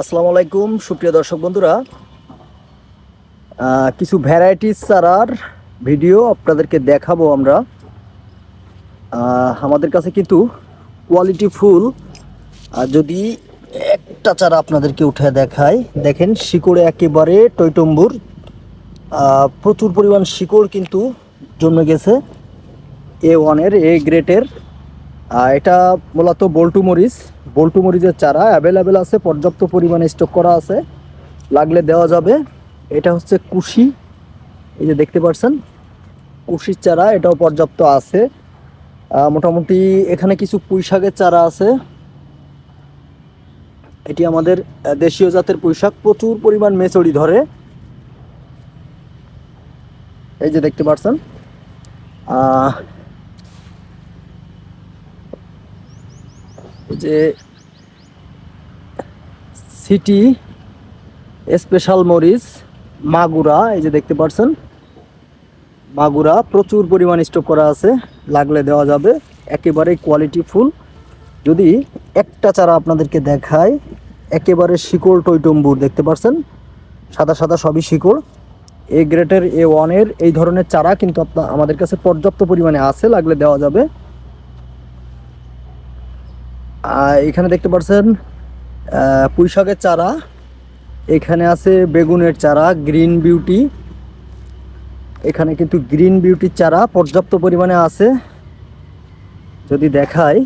আসসালামু আলাইকুম সুপ্রিয় দর্শক বন্ধুরা, কিছু ভ্যারাইটিস চারার ভিডিও আপনাদেরকে দেখাবো আমরা। আমাদের কাছে কিন্তু কোয়ালিটি ফুল। যদি একটা চারা আপনাদেরকে উঠে দেখাই, দেখেন শিকড়ে একেবারে টইটম্বুর, প্রচুর পরিমাণ শিকড় কিন্তু জন্মে গেছে। A1 এ গ্রেটের এটা মূলত বল্টু মরিচের চারা অ্যাভেলেবেল আছে, পর্যাপ্ত পরিমাণে স্টক করা আছে, লাগলে দেওয়া যাবে। এটা হচ্ছে কুশি, এই যে দেখতে পাচ্ছেন কুশির চারা, এটাও পর্যাপ্ত আছে। মোটামুটি এখানে কিছু পুঁই শাকের চারা আছে। এটি আমাদের দেশীয় জাতের পুঁই শাক, প্রচুর পরিমাণ মেচড়ি ধরে, এই যে দেখতে পাচ্ছেন। এই যে সিটি স্পেশাল মরিচ মাগুরা, এই যে দেখতে পাচ্ছেন মাগুরা প্রচুর পরিমাণ স্টক করা আছে, লাগলে দেওয়া যাবে। একেবারে কোয়ালিটি ফুল। যদি একটা চারা আপনাদেরকে দেখায়, একেবারে শিকড় টইটম্বুর, দেখতে পাচ্ছেন সাদা সাদা সবই শিকড়। গ্রেটের A1 এই ধরনের চারা কিন্তু আমাদের কাছে পর্যাপ্ত পরিমাণে আছে, লাগলে দেওয়া যাবে। এখানে দেখতে পাচ্ছেন পুঁই শাকের চারা, এখানে আছে বেগুনের চারা গ্রিন বিউটি, এখানে কিন্তু গ্রিন বিউটির চারা পর্যাপ্ত পরিমাণে আছে। যদি দেখাই